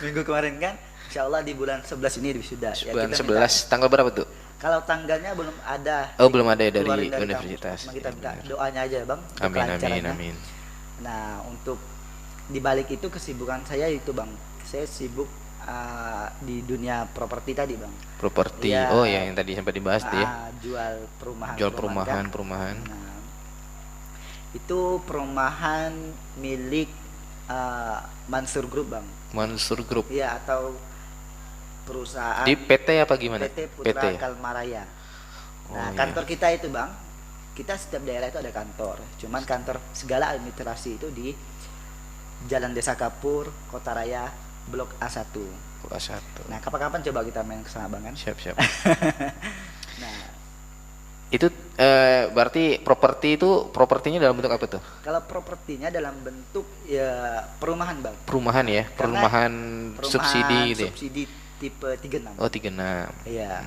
B: Minggu kemarin kan, Insya Allah di bulan 11 ini wisuda.
A: Bulan
B: kita
A: 11 tanggal berapa tuh?
B: Kalau tanggalnya belum ada.
A: Oh, belum ada ya dari
B: keluarin
A: universitas.
B: kampus. Cuma kita
A: Iya,
B: minta
A: benar.
B: doanya aja bang. untuk
A: Amin amin
B: kelancarannya.
A: amin.
B: Nah untuk dibalik itu kesibukan saya itu bang, saya sibuk di dunia properti tadi bang.
A: Properti.
B: Iya.
A: Oh ya yang tadi sempat dibahas tuh ya.
B: Jual perumahan.
A: Jual
B: kan.
A: perumahan.
B: Nah, Itu perumahan milik Mansur Group bang.
A: Mansur Group.
B: Iya, atau perusahaan
A: Di PT apa gimana?
B: PT Putra Kalmaraya.
A: Oh,
B: Nah,
A: iya.
B: kantor kita itu bang, kita setiap daerah itu ada kantor. Cuman kantor segala administrasi itu di Jalan Desa Kapur, Kota Raya, Blok A1.
A: Kelas 1.
B: Nah, kapan-kapan coba kita main ke sana bang kan?
A: Siap.
B: Nah,
A: Itu berarti propertinya dalam bentuk apa tuh?
B: kalau propertinya dalam bentuk ya perumahan bang.
A: Perumahan ya,
B: Karena
A: perumahan subsidi gitu ya.
B: Subsidi tipe 36.
A: Oh, 36.
B: Iya.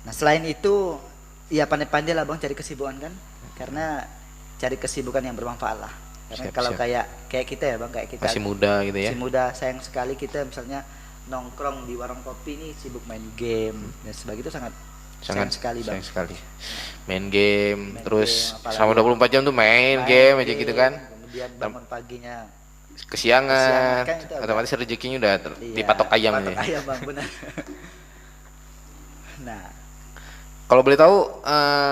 B: Nah, selain itu ya pandai-pandai lah bang cari kesibukan kan, karena cari kesibukan yang bermanfaat lah. Karena
A: Siap,
B: kalau
A: siap.
B: kayak kita ya bang, kayak kita
A: Masih muda gitu ya.
B: masih muda, sayang sekali kita misalnya nongkrong di warung kopi nih sibuk main game dan sebagainya, itu sangat sayang sekali bang.
A: Sayang sekali. Main game,
B: Main
A: terus
B: game, apalagi
A: selama 24 jam tuh main game aja gitu kan.
B: Kemudian bangun paginya
A: Kesiangan,
B: kan itu agak-
A: otomatis rezekinya udah
B: iya,
A: dipatok ayam
B: patok
A: ya.
B: ayam bang, benar. Nah,
A: Kalau boleh tahu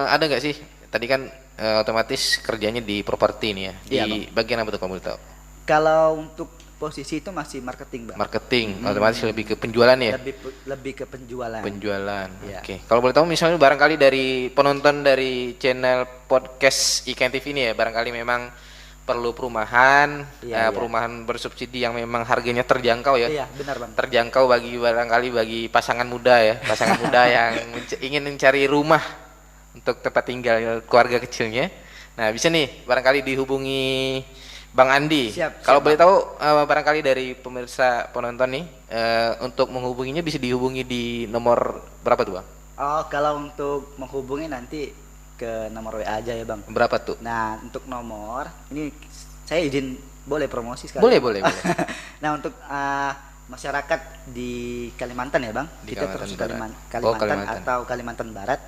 A: ada nggak sih? Tadi kan otomatis kerjanya di properti nih ya. Di
B: Iya,
A: bagian apa tuh kalau boleh tahu?
B: kalau untuk posisi itu masih marketing bang.
A: Marketing, otomatis lebih ke penjualan ya.
B: Lebih ke penjualan.
A: Penjualan.
B: Iya.
A: Oke. Kalau boleh tahu misalnya barangkali dari penonton dari channel podcast Ikan TV ini ya, barangkali memang perlu perumahan,
B: Iya, iya.
A: perumahan bersubsidi yang memang harganya terjangkau ya.
B: Iya, benar bang.
A: Terjangkau bagi barangkali bagi pasangan muda ya, pasangan muda yang ingin mencari rumah untuk tempat tinggal keluarga kecilnya. Nah, bisa nih barangkali dihubungi Bang Andi.
B: Siap,
A: Kalau
B: siap,
A: boleh tahu barangkali dari pemirsa penonton nih untuk menghubunginya bisa dihubungi di nomor berapa tuh, Bang?
B: Oh, kalau untuk menghubungi nanti ke nomor WA aja ya bang.
A: Berapa tuh?
B: Nah, untuk nomor ini saya izin boleh promosi sekali.
A: Boleh.
B: Nah, untuk masyarakat di Kalimantan ya bang,
A: Di
B: kita
A: Kalimantan
B: terus
A: Barat.
B: Kalimantan,
A: Kalimantan.
B: atau Kalimantan Barat.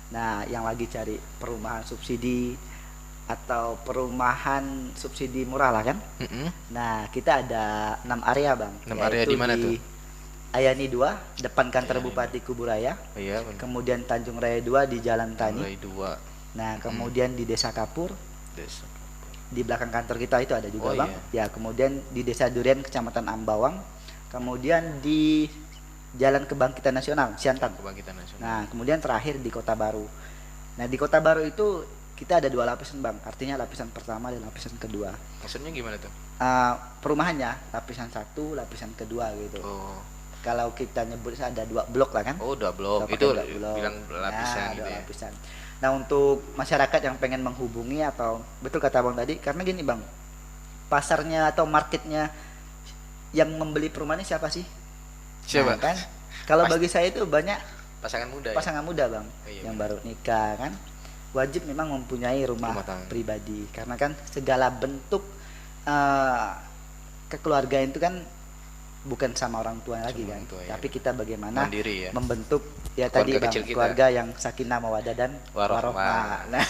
B: Nah, yang lagi cari perumahan subsidi atau perumahan subsidi murah lah kan.
A: Mm-mm.
B: Nah, kita ada 6 area bang.
A: 6 area
B: Yaitu
A: di mana tuh?
B: Ayani 2 depan kantor
A: Ayani.
B: Bupati Kuburaya.
A: Oh, iya, benar.
B: Kemudian Tanjung Raya 2 di Jalan Tani.
A: Mulai 2
B: Nah, kemudian di Desa Kapur,
A: desa.
B: di belakang kantor kita itu ada juga
A: Oh,
B: bang. Ya, kemudian di Desa Durian, Kecamatan Ambawang. Kemudian di Jalan Kebangkitan Nasional, Siantan.
A: Kebangkitan Nasional.
B: Nah, kemudian terakhir di Kota Baru. Nah, di Kota Baru itu kita ada 2 lapisan bang. Artinya lapisan pertama dan lapisan kedua.
A: Maksudnya gimana tuh?
B: Perumahannya lapisan 1, lapisan kedua gitu.
A: Oh.
B: Kalau kita nyebut ada 2 blok lah kan.
A: Oh, 2 blok.
B: Kita
A: Itu
B: pakai 2 blok.
A: bilang lapisan
B: Nah,
A: gitu
B: 2
A: ya.
B: lapisan. Nah, untuk masyarakat yang pengen menghubungi atau betul kata Bang tadi, karena gini Bang, pasarnya atau marketnya yang membeli perumahan ini siapa sih?
A: Siapa?
B: Nah, kan? Kalau
A: Pas-
B: bagi saya itu banyak
A: Pasangan muda ya.
B: pasangan muda Bang,
A: Iya,
B: yang
A: benar.
B: baru nikah kan, wajib memang mempunyai rumah
A: Rumah tangga.
B: pribadi, karena kan segala bentuk kekeluargaan itu kan bukan sama orang tua lagi
A: Sama
B: kan,
A: orang tua, ya.
B: tapi kita bagaimana
A: Mandiri ya.
B: membentuk ya
A: Keluarga
B: tadi Bang,
A: kecil kita.
B: keluarga yang sakinah mawaddah dan
A: Warohmah.
B: warohmah. Nah,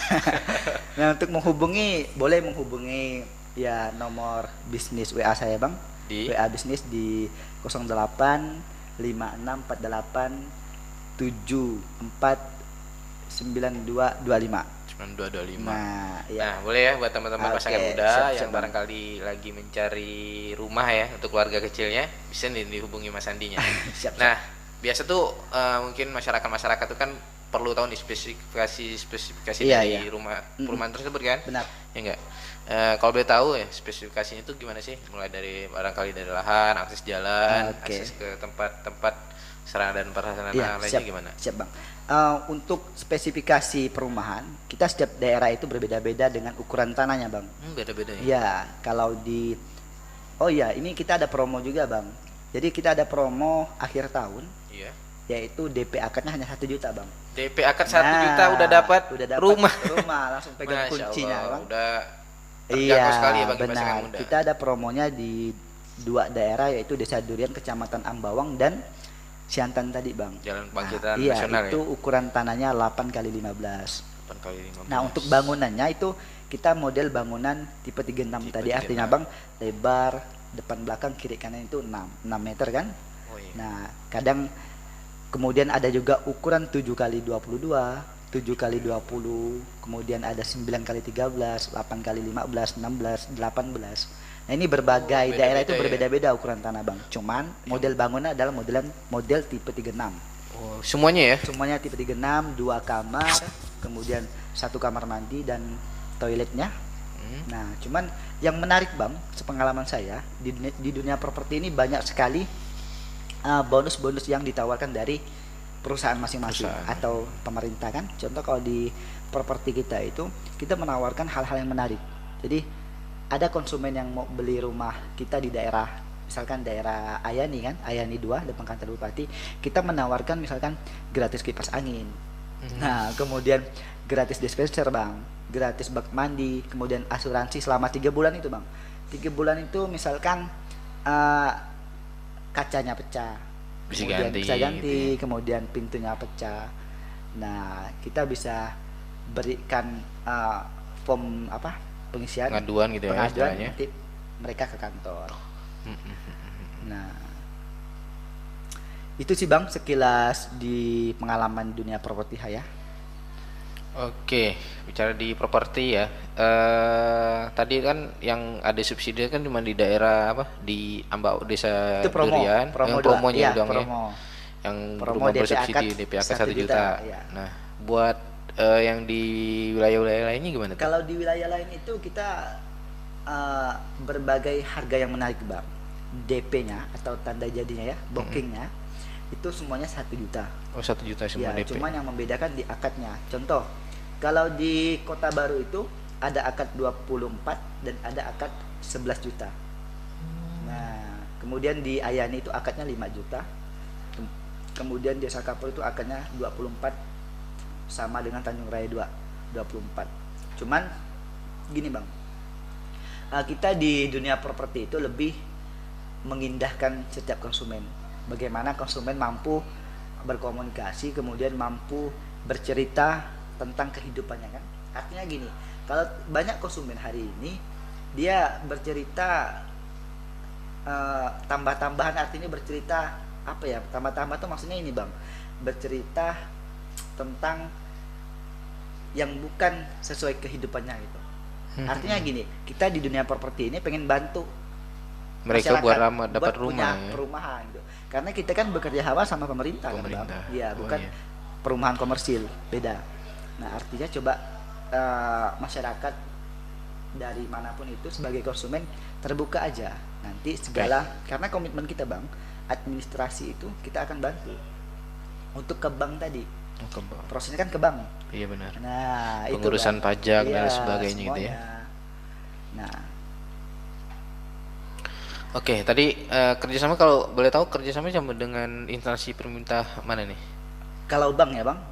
B: nah, untuk menghubungi boleh menghubungi ya nomor bisnis WA saya Bang.
A: Di
B: WA bisnis di 08 5648 74 9225.
A: 9225.
B: Nah, ya.
A: Nah, boleh ya buat teman-teman
B: Oke,
A: pasangan muda
B: siap,
A: yang
B: Bang.
A: barangkali lagi mencari rumah ya untuk keluarga kecilnya, bisa nih dihubungi Mas Andinya.
B: Siap,
A: Nah, biasa tuh mungkin masyarakat tuh kan perlu tahu nih spesifikasi
B: Iya,
A: dari
B: iya.
A: rumah perumahan tersebut kan?
B: Benar.
A: Ya enggak? Kalau boleh tahu ya spesifikasinya itu gimana sih? Mulai dari barangkali dari lahan, akses jalan,
B: Oke.
A: akses ke tempat-tempat sarana dan prasarana
B: Iya,
A: lainnya
B: siap,
A: gimana?
B: siap Bang. Untuk spesifikasi perumahan, kita setiap daerah itu berbeda-beda dengan ukuran tanahnya Bang.
A: Beda-beda ya.
B: Iya, kalau di oh iya, ini kita ada promo juga Bang. Jadi kita ada promo akhir tahun,
A: Iya.
B: yaitu DP akadnya hanya 1 juta Bang.
A: DP akad 1
B: Nah,
A: juta udah dapat rumah.
B: Rumah langsung pegang
A: Masya
B: kuncinya
A: Allah,
B: Bang.
A: udah terjangkau sekali ya bagi pasangan
B: benar.
A: muda.
B: Kita ada promonya di 2 daerah, yaitu Desa Durian, Kecamatan Ambawang dan Siantan tadi Bang.
A: Jalan Kebangkitan
B: Iya,
A: Nasional
B: itu
A: ya.
B: ukuran tanahnya 8 kali 15.
A: 8 kali 15.
B: Nah, untuk bangunannya itu kita model bangunan tipe 36
A: Tipe
B: tadi,
A: 36.
B: artinya Bang lebar depan belakang kiri kanan itu 6 meter kan.
A: Oh, iya.
B: Nah, kadang kemudian ada juga ukuran 7 kali 22, 7 kali 20, kemudian ada 9 kali 13, 8 kali 15, 16, 18. Nah, ini berbagai daerah itu
A: beda-beda ya.
B: berbeda-beda ukuran tanah, Bang. Cuman model bangunnya adalah model tipe 36.
A: Oh, semuanya ya?
B: Semuanya tipe 36, 2 kamar, kemudian 1 kamar mandi dan toiletnya. Nah, cuman yang menarik, Bang, sepengalaman saya di dunia properti ini banyak sekali bonus-bonus yang ditawarkan dari perusahaan masing-masing atau pemerintah kan. Contoh kalau di properti kita itu kita menawarkan hal-hal yang menarik. Jadi ada konsumen yang mau beli rumah kita di daerah, misalkan daerah Ayani kan, Ayani 2 depan kantor bupati, kita menawarkan misalkan gratis kipas angin. Nah, kemudian gratis dispenser, Bang, gratis bak mandi, kemudian asuransi selama 3 bulan itu, Bang. 3 bulan itu misalkan kacanya pecah,
A: Bisa
B: kemudian
A: ganti,
B: bisa ganti,
A: gitu ya.
B: kemudian pintunya pecah. Nah, kita bisa berikan form pengisian
A: Pengaduan gitu ya
B: pengaduan
A: istilahnya.
B: nanti mereka ke kantor. Nah, itu sih, Bang, sekilas di pengalaman dunia properti saya.
A: Oke, bicara di properti ya. Tadi kan yang ada subsidi kan cuma di daerah apa? Di Ambau Desa
B: Itu promo,
A: Durian.
B: promo
A: Yang
B: dua.
A: promonya
B: Iya,
A: doang ya.
B: promo.
A: Yang
B: Promo
A: rumah
B: DP
A: bersubsidi
B: akad
A: DP akad 1
B: 1
A: juta.
B: juta, iya.
A: Nah, buat yang di wilayah-wilayah lainnya gimana tuh?
B: Kalau di wilayah lain itu kita berbagai harga yang menarik, Bang. DP-nya atau tanda jadinya ya, bookingnya itu semuanya 1 juta.
A: Oh, 1 juta semua
B: Ya,
A: DP.
B: cuman yang membedakan di akadnya. Contoh, kalau di Kota Baru itu ada akad 24 dan ada akad 11 juta. Nah, kemudian di Ayani itu akadnya 5 juta. Kemudian di Sakapur itu akadnya 24 sama dengan Tanjung Raya 2, 24. Cuman gini, Bang. Kita di dunia properti itu lebih mengindahkan setiap konsumen. Bagaimana konsumen mampu berkomunikasi, kemudian mampu bercerita tentang kehidupannya kan. Artinya gini, kalau banyak konsumen hari ini dia bercerita tambah-tambahan, artinya bercerita apa ya? Tambah-tambah tuh maksudnya ini, Bang. Bercerita tentang yang bukan sesuai kehidupannya gitu. Artinya gini, kita di dunia properti ini pengen bantu
A: Mereka buat dapat
B: buat
A: rumah
B: punya
A: ya.
B: perumahan gitu. Karena kita kan bekerja sama sama pemerintah, kan, Bang?
A: Pemerintah.
B: Iya,
A: Oh,
B: bukan
A: iya.
B: perumahan komersil, beda. Nah, artinya coba masyarakat dari manapun itu sebagai konsumen terbuka aja. Nanti segala karena komitmen kita, Bang, administrasi itu kita akan bantu. Untuk ke bank tadi,
A: Oh,
B: prosesnya kan ke bank.
A: iya benar.
B: Nah,
A: Pengurusan
B: itu, Bang.
A: pajak dan
B: Iya,
A: sebagainya gitu ya.
B: semuanya. Nah,
A: Oke, tadi kerjasama kalau boleh tahu kerjasama sama dengan instansi pemerintah mana nih?
B: kalau bank ya, Bang.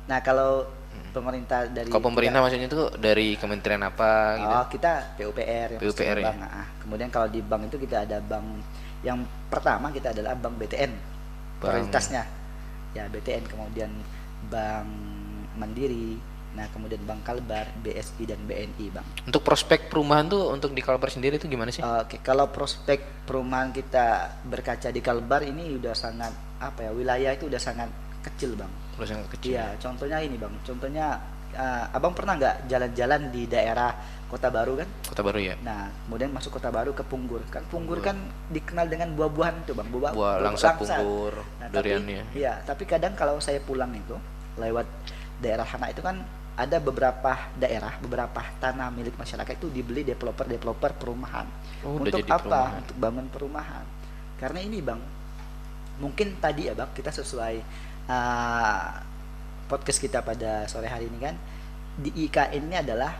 B: Nah, kalau pemerintah dari
A: Kalau pemerintah
B: kita,
A: maksudnya itu dari kementerian apa gitu?
B: kita PUPR yang
A: PUPR ya?
B: bank. Nah, kemudian kalau di bank itu kita ada bank yang pertama kita adalah bank BTN. Prioritasnya ya BTN, kemudian Bank Mandiri, nah kemudian Bank Kalbar, BSI dan BNI, Bang.
A: Untuk prospek perumahan tuh untuk di Kalbar sendiri itu gimana sih?
B: Oke, kalau prospek perumahan kita berkaca di Kalbar ini udah sangat wilayah itu udah sangat kecil, Bang.
A: Terus yang kecil.
B: Iya, contohnya ini, Bang. Contohnya Abang pernah nggak jalan-jalan di daerah Kota Baru kan?
A: Kota Baru ya.
B: Nah, kemudian masuk Kota Baru ke Punggur. Kan Punggur kan dikenal dengan buah-buahan itu, Bang.
A: Buah langsa Punggur,
B: Nah,
A: duriannya.
B: tapi kadang kalau saya pulang itu lewat daerah Hana itu kan ada beberapa daerah, beberapa tanah milik masyarakat itu dibeli developer perumahan.
A: Oh, udah
B: Untuk
A: jadi
B: apa?
A: perumahan.
B: Untuk bangun perumahan. Karena ini, Bang, mungkin tadi ya, Bang, kita sesuai podcast kita pada sore hari ini kan, di IKN ini adalah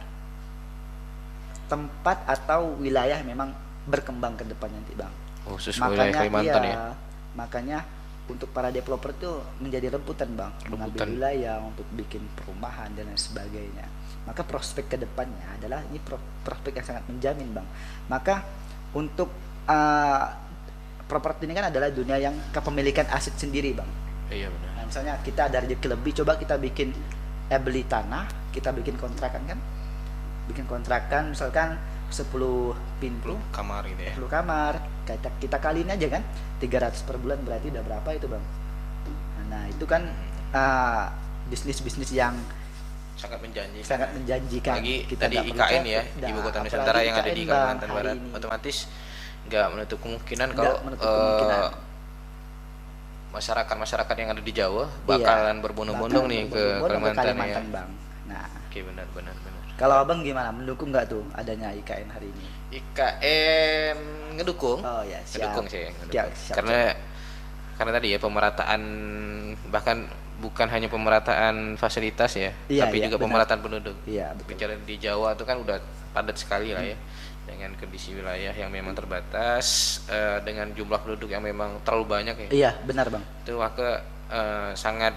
B: tempat atau wilayah memang berkembang ke depan nanti, Bang.
A: Oh, khusus wilayah Kalimantan ya.
B: Makanya untuk para developer itu menjadi rebutan, Bang, mengambil
A: Rebutan.
B: wilayah untuk bikin perumahan dan lain sebagainya. Maka prospek ke depannya adalah ini prospek yang sangat menjamin, Bang. Maka untuk properti ini kan adalah dunia yang kepemilikan aset sendiri, Bang.
A: Iya benar.
B: Nah, misalnya kita ada rezeki lebih, coba kita bikin beli tanah, kita bikin kontrakan kan? Bikin kontrakan misalkan 10 pintu,
A: 10 kamar gitu ya.
B: 10 kamar, kita kaliin aja kan, 300 per bulan berarti udah berapa itu, Bang? Nah, itu kan bisnis-bisnis yang
A: sangat menjanjikan.
B: sangat menjanjikan.
A: Lagi
B: Kita
A: tadi
B: nggak perlu
A: IKN
B: capek.
A: ya,
B: Nah,
A: Ibu Kota
B: apalagi
A: Nusantara yang ada di
B: IKN, Bang,
A: Kalimantan
B: hari
A: Barat,
B: ini.
A: otomatis nggak menutup kemungkinan
B: Nggak
A: kalau
B: menutup kemungkinan.
A: masyarakat yang ada di Jawa
B: Iya,
A: bakalan berbondong-bondong nih ke
B: berbondong-bondong ke
A: Kalimantan, ya.
B: Bang. Nah,
A: Oke, benar.
B: kalau abang gimana? Mendukung nggak tuh adanya IKN hari ini?
A: IKN ngedukung.
B: Oh ya, siap.
A: Ngedukung sih,
B: Siap.
A: Karena tadi ya pemerataan, bahkan bukan hanya pemerataan fasilitas ya,
B: Iya,
A: tapi
B: iya,
A: juga
B: benar.
A: pemerataan penduduk.
B: Iya, betul.
A: Bicara di Jawa itu kan udah padat sekali lah ya, dengan kondisi wilayah yang memang terbatas, dengan jumlah penduduk yang memang terlalu banyak ya.
B: Iya, benar bang.
A: Itu maka sangat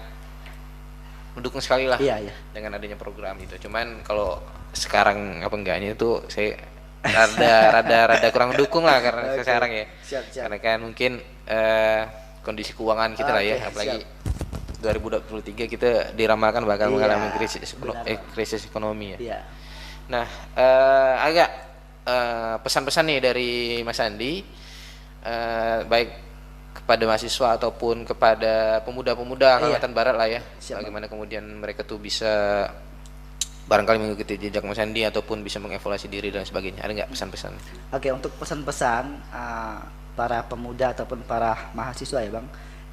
A: mendukung sekali lah
B: Iya.
A: dengan adanya program itu. Cuman kalau sekarang apa enggaknya itu saya rada kurang mendukung lah karena
B: Oke.
A: sekarang ya.
B: Siap.
A: Karena kan mungkin kondisi keuangan kita lah ya,
B: Oke,
A: apalagi
B: siap.
A: 2023 kita diramalkan bakal
B: Iya,
A: mengalami
B: benar, Bang.
A: krisis ekonomi ya.
B: Iya.
A: Nah, agak pesan-pesan nih dari Mas Andi, baik kepada mahasiswa ataupun kepada pemuda-pemuda Kalimantan Barat lah ya.
B: Siap,
A: Bagaimana kemudian mereka tuh bisa barangkali mengikuti jejak Mas Andi ataupun bisa mengevaluasi diri dan sebagainya. Ada nggak pesan-pesan?
B: Oke, untuk pesan-pesan para pemuda ataupun para mahasiswa ya bang,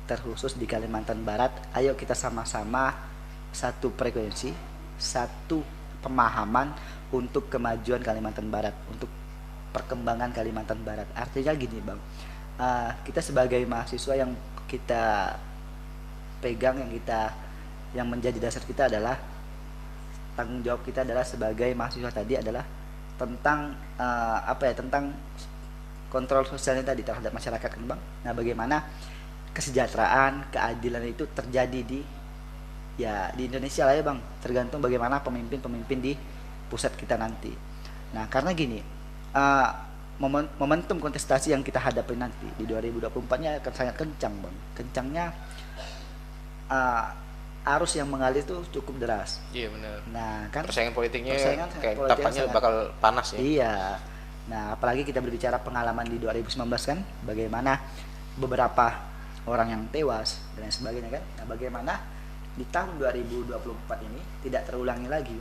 B: terkhusus di Kalimantan Barat, ayo kita sama-sama satu frekuensi, satu pemahaman untuk kemajuan Kalimantan Barat, untuk perkembangan Kalimantan Barat. Artinya gini bang, kita sebagai mahasiswa yang kita pegang, yang menjadi dasar kita adalah tanggung jawab kita adalah sebagai mahasiswa tadi adalah tentang tentang kontrol sosialnya tadi terhadap masyarakat kan bang. Nah, bagaimana kesejahteraan, keadilan itu terjadi di Indonesia lah ya bang, tergantung bagaimana pemimpin di pusat kita nanti. Nah, karena gini, momentum kontestasi yang kita hadapi nanti di 2024-nya akan sangat kencang bang. Kencangnya arus yang mengalir itu cukup deras.
A: Iya benar.
B: Nah, kan
A: Persaingan politiknya kayak
B: politik
A: tampaknya
B: sangat-
A: bakal panas ya.
B: Iya. Nah, apalagi kita berbicara pengalaman di 2019 kan, bagaimana beberapa orang yang tewas dan lain sebagainya kan. Nah, bagaimana di tahun 2024 ini tidak terulangi lagi.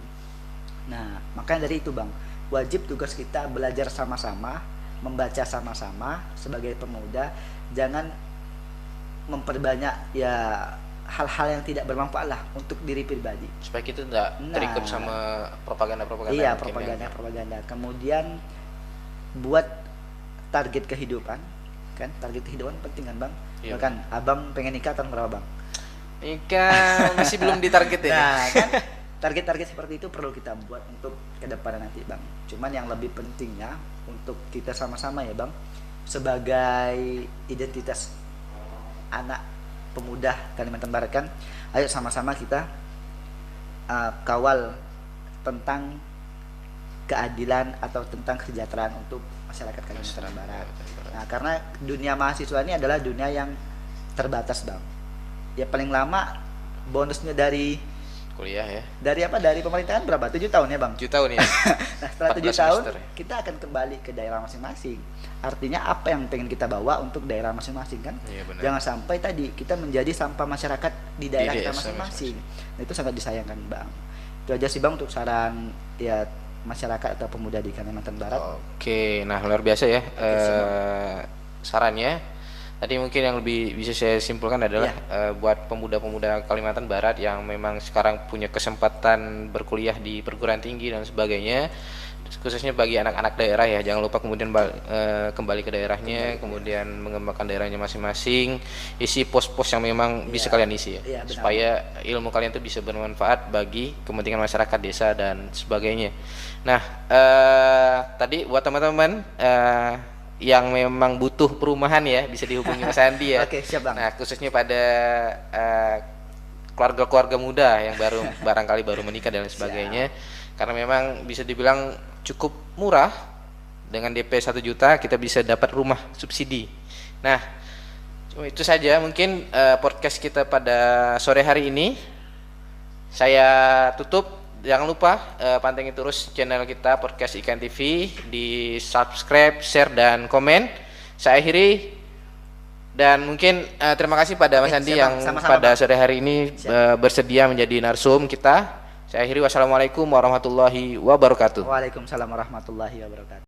B: Nah, makanya dari itu bang, wajib tugas kita belajar sama-sama, membaca sama-sama sebagai pemuda, jangan memperbanyak hal-hal yang tidak bermanfaat lah untuk diri pribadi.
A: Supaya kita tidak terikut sama propaganda-propaganda.
B: Iya,
A: mungkin ya.
B: propaganda. Kemudian buat target kehidupan, kan? Target kehidupan penting kan, Bang?
A: Iya.
B: Kan abang pengen nikah tahun berapa, Bang?
A: Nikah masih belum ditargetin.
B: Nah, kan target-target seperti itu perlu kita buat untuk ke depan nanti, Bang. Cuman yang lebih pentingnya untuk kita sama-sama ya, Bang, sebagai identitas anak pemuda Kalimantan Barat kan, ayo sama-sama kita kawal tentang keadilan atau tentang kesejahteraan untuk masyarakat Kalimantan Barat. Nah, karena dunia mahasiswa ini adalah dunia yang terbatas, Bang. Ya paling lama bonusnya dari
A: Kuliah ya.
B: Dari pemerintahan berapa? 7 tahun ya, Bang?
A: 7 tahun ya.
B: Nah, setelah 7
A: 14
B: tahun
A: semester ya.
B: kita akan kembali ke daerah masing-masing. Artinya apa yang pengen kita bawa untuk daerah masing-masing kan?
A: Iya, benar.
B: Jangan sampai tadi kita menjadi sampah masyarakat di daerah kita
A: desa
B: masing-masing. Nah, itu sangat disayangkan, Bang. Itu aja sih, Bang, untuk saran ya masyarakat atau pemuda di Kalimantan Barat.
A: Oke, nah luar biasa ya sarannya. Tadi mungkin yang lebih bisa saya simpulkan adalah buat pemuda-pemuda Kalimantan Barat yang memang sekarang punya kesempatan berkuliah di perguruan tinggi dan sebagainya, khususnya bagi anak-anak daerah ya, jangan lupa kemudian kembali ke daerahnya, kemudian mengembangkan daerahnya masing-masing, isi pos-pos yang memang bisa kalian isi ya,
B: Iya, benar.
A: supaya ilmu kalian itu bisa bermanfaat bagi kepentingan masyarakat desa dan sebagainya. Nah, tadi buat teman-teman yang memang butuh perumahan ya, bisa dihubungi Mas Andi ya.
B: Oke, siap, Bang.
A: Nah, khususnya pada keluarga-keluarga muda yang barangkali baru menikah dan sebagainya, karena memang bisa dibilang cukup murah, dengan DP 1 juta kita bisa dapat rumah subsidi. Nah, cuma itu saja mungkin podcast kita pada sore hari ini. Saya tutup. Jangan lupa pantengin terus channel kita podcast IKN TV, di subscribe, share dan komen. Saya akhiri dan mungkin terima kasih pada Mas Andi
B: siap,
A: yang
B: Bang. Sama-sama,
A: pada
B: Bang.
A: sore hari ini bersedia menjadi narsum kita Saya akhiri, wassalamualaikum warahmatullahi wabarakatuh.
B: Waalaikumsalam warahmatullahi wabarakatuh.